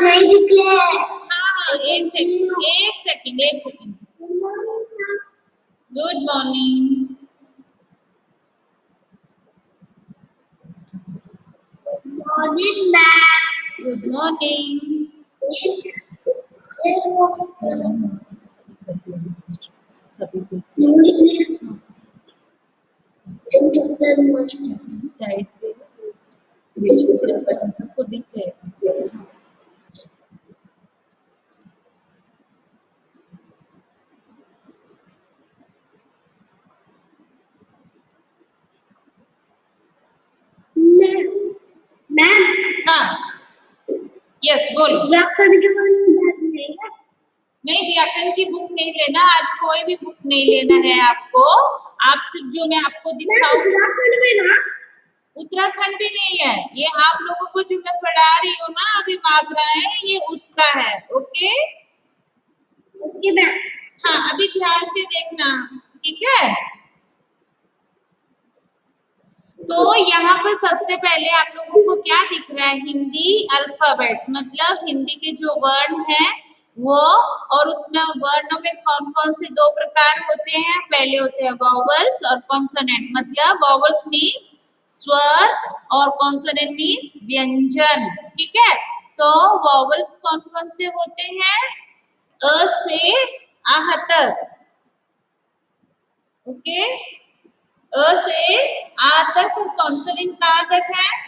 नहीं दिख रहा है। हाँ एक second. Good morning. Morning ma'am. Good morning. Tight पे सबको दिख जाएगा। मैम हाँ यस बोलो। व्याकरण के बारे में याद नहीं है। नहीं व्याकरण की बुक नहीं लेना, आज कोई भी बुक नहीं लेना है आपको। आप सिर्फ जो मैं आपको दिखाऊं, उत्तराखंड में ना, उत्तराखंड भी नहीं है ये, आप लोगों को जो मैं पढ़ा रही हूँ ना अभी मात्राएं, ये उसका है। Okay okay ma'am. हाँ अभी ध्यान से देखना, ठीक है। तो यहाँ पर सबसे पहले आप लोगों को क्या दिख रहा है, हिंदी अल्फाबेट्स, मतलब हिंदी के जो वर्ण हैं वो, और उसमें वर्णों में कौन कौन से दो प्रकार होते हैं। पहले होते हैं वॉवल्स और कॉन्सोनेंट, मतलब वॉवल्स मीन्स स्वर और कॉन्सोनेंट मीन्स व्यंजन, ठीक है। तो वॉवल्स कौन कौन से होते हैं, अ से आह तक, ओके, अ से आ तक, और कॉन्सोनेंट कहाँ तक है,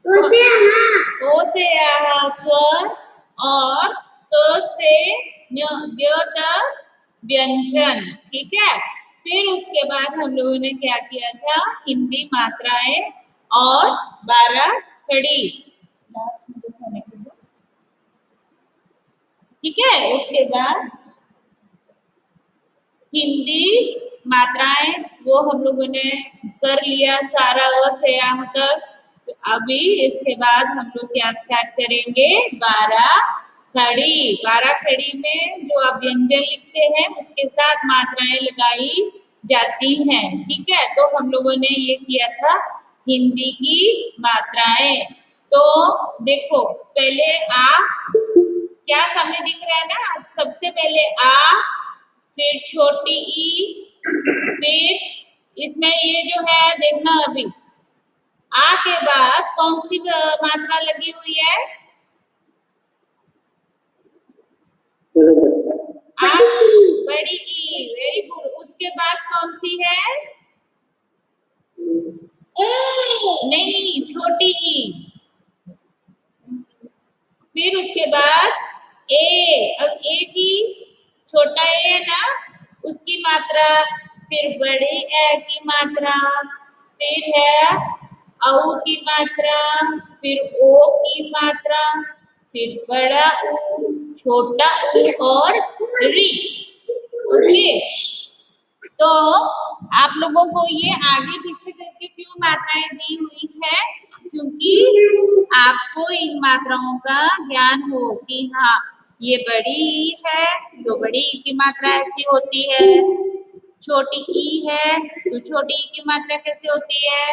ओ से आहा स्वर और क से ञ तक व्यंजन, ठीक है। फिर उसके बाद हम लोगों ने क्या किया था, हिंदी मात्राएं और 12 खड़ी, लास्ट में दिखाने के लिए, ठीक है। उसके बाद हिंदी मात्राएं वो हम लोगों ने कर लिया सारा, अ से यहाँ तक। अभी इसके बाद हम लोग क्या स्टार्ट करेंगे, 12 खड़ी। 12 खड़ी में जो आप व्यंजन लिखते हैं उसके साथ मात्राएं लगाई जाती हैं, ठीक है। तो हम लोगों ने ये किया था हिंदी की मात्राएं। तो देखो पहले आ, क्या सामने दिख रहा है ना, सबसे पहले आ, फिर छोटी ई, फिर इसमें ये जो है देखना, अभी आ के बाद कौन सी मात्रा लगी हुई है, आ, बड़ी ई, वेरी गुड। उसके बाद कौन सी है, नहीं छोटी ई, फिर उसके बाद ए, अब ए की, छोटा ए है ना उसकी मात्रा, फिर बड़ी ए की मात्रा, फिर है औ की मात्रा, फिर ओ की मात्रा, फिर बड़ा ऊ, छोटा ऊ और री, ओके। तो आप लोगों को ये आगे पीछे करके क्यों मात्राएं दी हुई है, क्योंकि आपको इन मात्राओं का ज्ञान हो कि हाँ ये बड़ी ई है तो बड़ी ई की मात्रा ऐसी होती है, छोटी ई है तो छोटी ई की मात्रा कैसे होती है,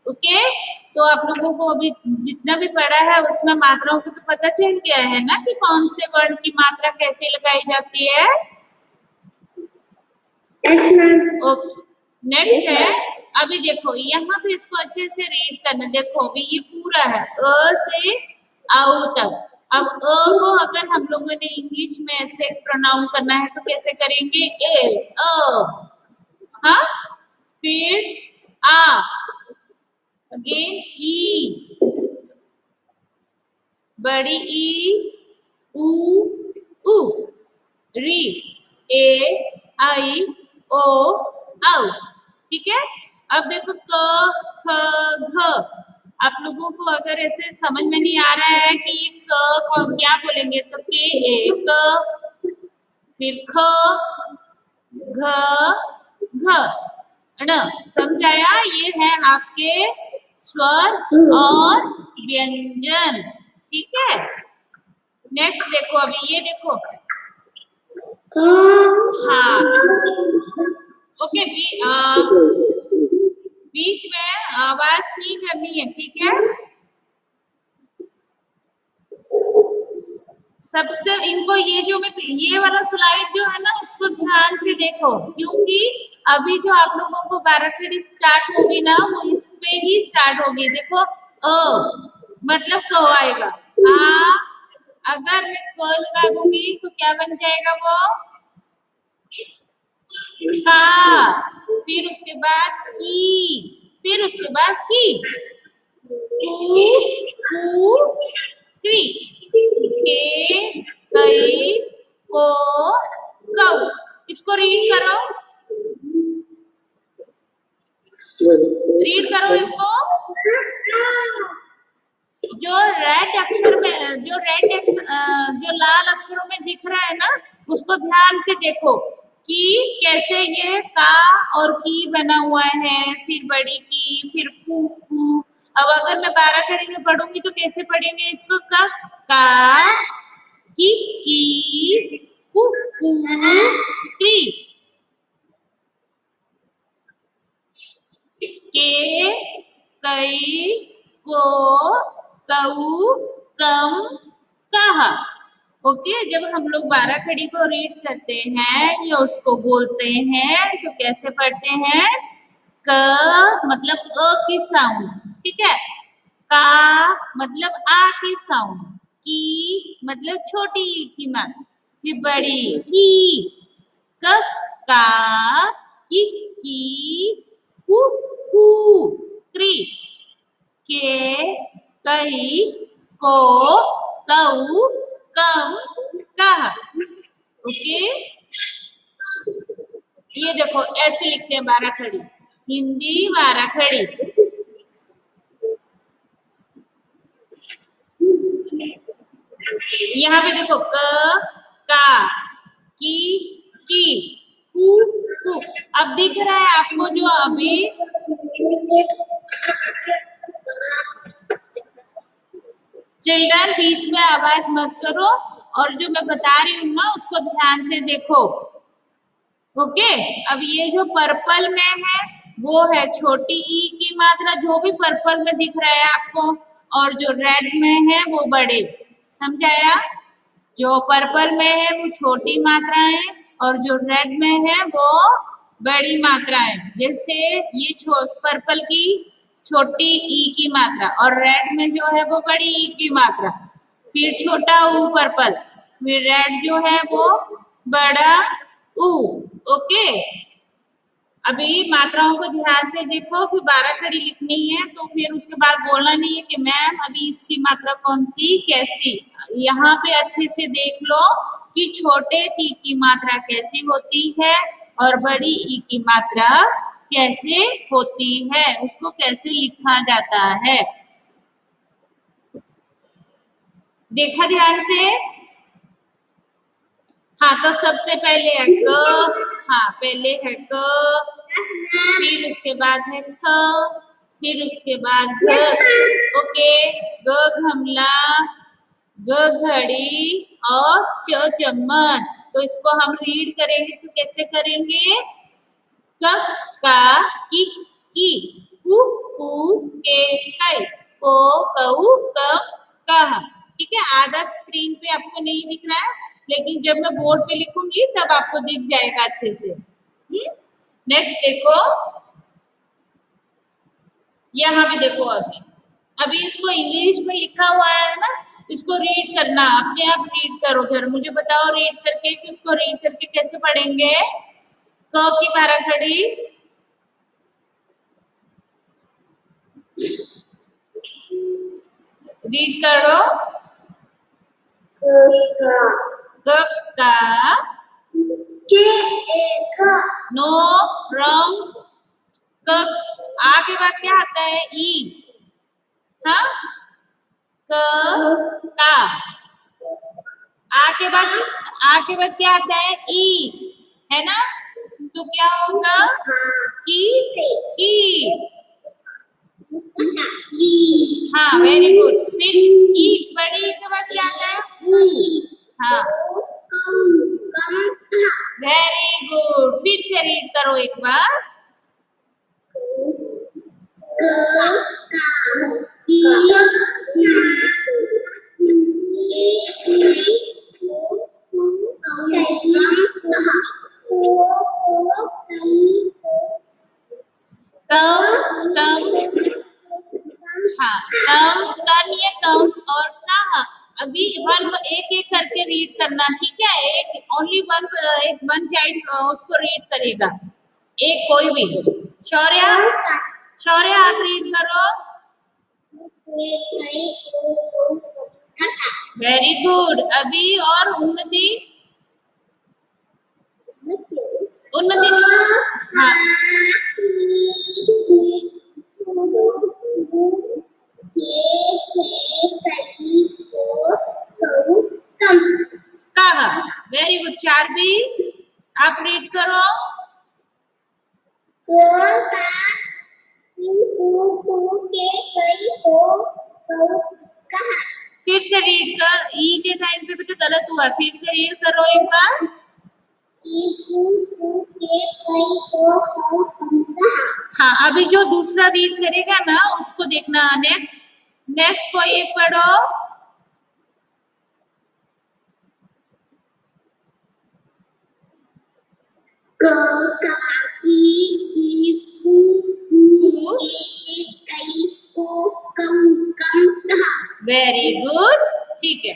ओके। तो आप लोगों को अभी जितना भी पढ़ा है उसमें मात्राओं को तो पता चल गया है ना कि कौन से वर्ण की मात्रा कैसे लगाई जाती है। ओके नेक्स्ट है, अभी देखो यहाँ पे इसको अच्छे से रीड करना, देखो अभी ये पूरा है अ से औ तक। अब अ को अगर हम लोगों ने इंग्लिश में ऐसे प्रोनाउंस करना है तो कैसे करेंगे, ए अ, हाँ, फिर आ, अगेन ई, बड़ी ई, ऊ उ, री, ए आई ओ औ, ठीक है। अब देखो क ख घ, आप लोगों को अगर ऐसे समझ में नहीं आ रहा है कि ये क क्या बोलेंगे, तो के ए क, फिर ख घ घ ण, समझ आया, ये है आपके स्वर और व्यंजन, ठीक है। नेक्स्ट देखो, अभी ये देखो, हाँ ओके, बीच में आवाज नहीं करनी है, ठीक है। सबसे इनको ये वाला स्लाइड जो है ना उसको ध्यान से देखो, क्योंकि अभी जो आप लोगों को बाराखड़ी स्टार्ट होगी ना वो इस पे ही स्टार्ट होगी। देखो मतलब क आएगा, आ अगर मैं क लगा दूंगी तो क्या बन जाएगा वो का, फिर उसके बाद की, फिर उसके बाद की, कू क्री, के कई को कौ। इसको रीड करो, रीड करो इसको। जो रेड अक्षर में जो लाल अक्षरों में दिख रहा है ना उसको ध्यान से देखो कि कैसे ये का और की बना हुआ है, फिर बड़ी की, फिर कू कू। अब अगर मैं बाराखड़ी में पढ़ूंगी तो कैसे पढ़ेंगे इसको, का की कू कू क्री, के कई को कऊ कम कहा। ओके, जब हम लोग बाराखड़ी को रीड करते हैं या उसको बोलते हैं तो कैसे पढ़ते हैं, क मतलब अ की साउंड, ठीक है, का मतलब आ की साउंड, की मतलब छोटी ई की मान, फिर बड़ी की, क का की कु कू क्री, के कई को कऊ कम कहा। ओके, ये देखो ऐसे लिखते हैं बाराखड़ी, हिंदी बाराखड़ी। यहाँ पे देखो क का की कु कु। अब दिख रहा है आपको जो अभी चिल्ड्रन बीच में आवाज मत करो, और जो मैं बता रही हूँ ना उसको ध्यान से देखो। ओके, अब ये जो पर्पल में है वो है छोटी ई की मात्रा, जो भी पर्पल में दिख रहा है आपको, और जो रेड में है वो बड़े, समझाया। जो पर्पल में है वो छोटी मात्राएं और जो रेड में है वो बड़ी मात्राएं। जैसे ये पर्पल की छोटी ई की मात्रा और रेड में जो है वो बड़ी ई की मात्रा, फिर छोटा ऊ पर्पल, फिर रेड जो है वो बड़ा ऊ। ओके, अभी मात्राओं को ध्यान से देखो, फिर बाराखड़ी लिखनी है तो फिर उसके बाद बोलना नहीं है कि मैम अभी इसकी मात्रा कौन सी कैसी। यहाँ पे अच्छे से देख लो कि छोटे की मात्रा कैसी होती है और बड़ी ई की मात्रा कैसे होती है, उसको कैसे लिखा जाता है। देखा ध्यान से। हाँ, तो सबसे पहले है क, हाँ पहले है क, फिर उसके बाद है ख, फिर उसके बाद घ। ओके, ग घमला, ग घड़ी और च चम्मच। तो इसको हम रीड करेंगे तो कैसे करेंगे, क का की कु कू के कई को कऊ कम कहा। ठीक है, आधा स्क्रीन पे आपको नहीं दिख रहा है, लेकिन जब मैं बोर्ड पे लिखूंगी तब आपको दिख जाएगा अच्छे से। नेक्स्ट देखो, यहाँ पे देखो, अभी इसको इंग्लिश में लिखा हुआ है ना, इसको रीड करना, अपने आप रीड करो। फिर मुझे बताओ रीड करके कि उसको रीड करके कैसे पढ़ेंगे। क की बाराखड़ी, रीड करो। ग का नो रॉन्ग, क आ के बाद क्या आता है ई, हाँ क का, आ के बाद क्या आता है ई, है ना, तो क्या होगा की, हाँ वेरी गुड। फिर ई बड़ी के बाद क्या आता है ऊ, हाँ वेरी गुड। फिर से रीड करो एक बार। कम कम, हाँ कम कम, ये कम और कहा। अभी वन एक एक करके रीड करना, ठीक है? एक ओनली वन, एक वन चाइल्ड उसको रीड करेगा, एक कोई भी। शौर्य, शौर्य आप रीड करो। Very good. अभी और उन्नति, उन्नति, हाँ कहा। Very good. चार भी आप रीड करो। फिर से रीड कर, ई के टाइम पे बेटा गलत हुआ, फिर से रीड करो एक बार। हाँ अभी जो दूसरा रीड करेगा ना उसको देखना। नेक्स्ट, नेक्स्ट कोई एक पढ़ो। वेरी गुड, ठीक है।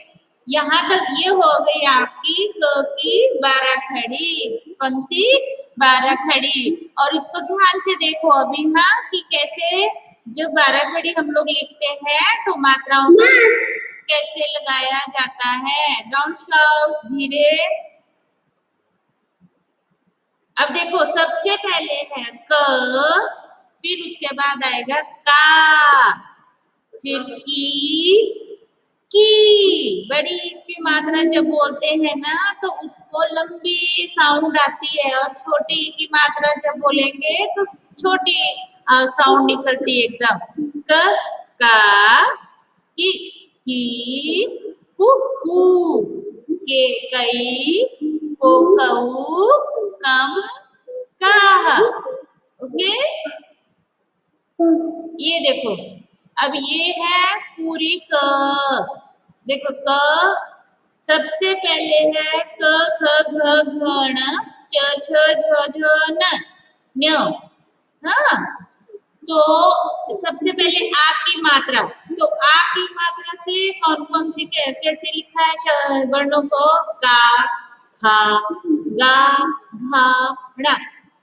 यहाँ तक ये हो गई आपकी क की 12 खड़ी। कौन सी? 12 खड़ी। और इसको ध्यान से देखो अभी, हाँ, कि कैसे जो 12 खड़ी हम लोग लिखते हैं तो मात्राओं को कैसे लगाया जाता है। डोंट शाउट, धीरे। अब देखो सबसे पहले है क, फिर उसके बाद आएगा का, फिर की। बड़ी की मात्रा जब बोलते हैं ना तो उसको लंबी साउंड आती है, और छोटी की मात्रा जब बोलेंगे तो छोटी साउंड निकलती है एकदम। क, का, की, कु, के, कई, को, कऊ, कम, काह। ओके, ये देखो। अब ये है पूरी क। देखो क सबसे पहले है क, ख, घ, घ, ण, च, छ, झ, झ, न्य। हाँ, तो सबसे पहले आ की मात्रा, तो आ की मात्रा से कौन कौन सी कैसे लिखा है वर्णों को? का, था, गा, घा, ड़ा,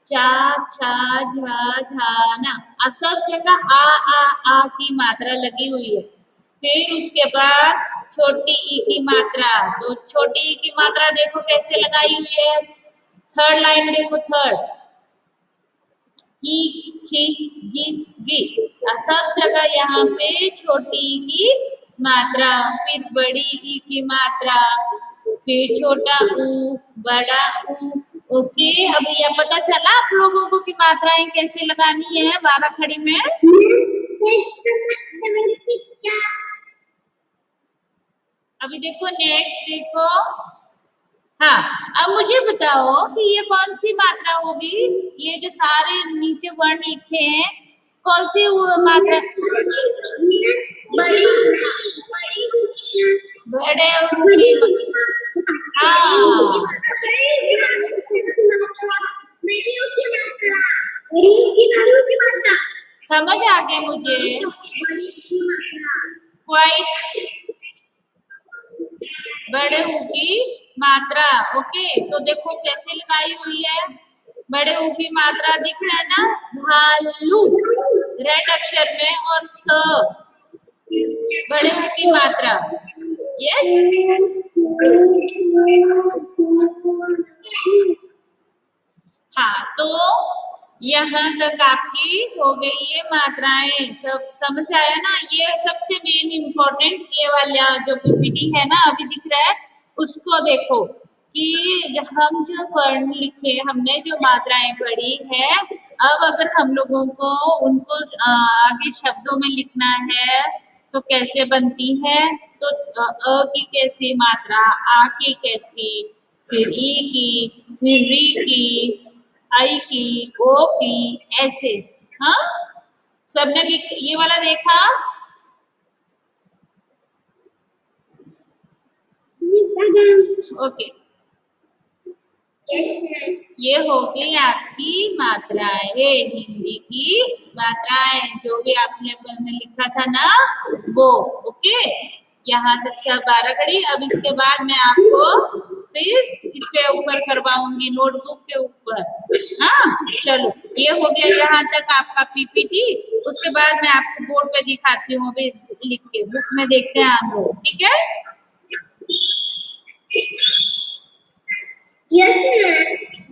चा, छा, झा, झा, ना। सब जगह आ की मात्रा लगी हुई है। फिर उसके बाद छोटी ई की मात्रा, तो छोटी ई की मात्रा देखो कैसे लगाई हुई है। थर्ड लाइन देखो, थर्ड, की, खी, गी, गी। सब जगह यहाँ पे छोटी ई की मात्रा, फिर बड़ी ई की मात्रा, फिर छोटा ऊ, बड़ा ऊ। ओके, अब यह पता चला आप लोगों को कि मात्राएं कैसे लगानी है 12 खड़ी में। अभी देखो नेक्स्ट देखो। हाँ, अब मुझे बताओ कि ये कौन सी मात्रा होगी? ये जो सारे नीचे वर्ण लिखे हैं, कौन सी मात्रा? बड़े हाँ, समझ आ गया मुझे। क्वाइट, बड़े ऊ की मात्रा। ओके, तो देखो कैसे लगाई हुई है। बड़े ऊ की मात्रा दिख रहा है ना, भालू रेड अक्षर में, और स बड़े ऊ की मात्रा। यस, हाँ, तो यहाँ तक आपकी हो गई ये मात्राएं। सब समझ आया ना? ये सबसे मेन इम्पोर्टेंट ये वाला जो पीपीटी है ना अभी दिख रहा है, उसको देखो कि हम जो वर्ण लिखे, हमने जो मात्राएं पढ़ी है, अब अगर हम लोगों को उनको आगे शब्दों में लिखना है तो कैसे बनती है? तो अ की कैसी मात्रा, आ की कैसी, फिर ई की, फिर री की, आई की, ओ की, ऐसे। हाँ, सबने ये वाला देखा? ओके, ये होगी आपकी मात्राएं, हिंदी की मात्राएं, जो भी आपने लिखा था ना वो। ओके, यहाँ तक सब 12 कड़ी। अब इसके बाद मैं आपको फिर इसके ऊपर करवाऊंगी, नोटबुक के ऊपर। हाँ, चलो, ये हो गया यहाँ तक आपका पीपीटी। उसके बाद मैं आपको बोर्ड पे दिखाती हूँ, अभी लिख के बुक में देखते हैं हम लोग, ठीक है? Yes ma'am.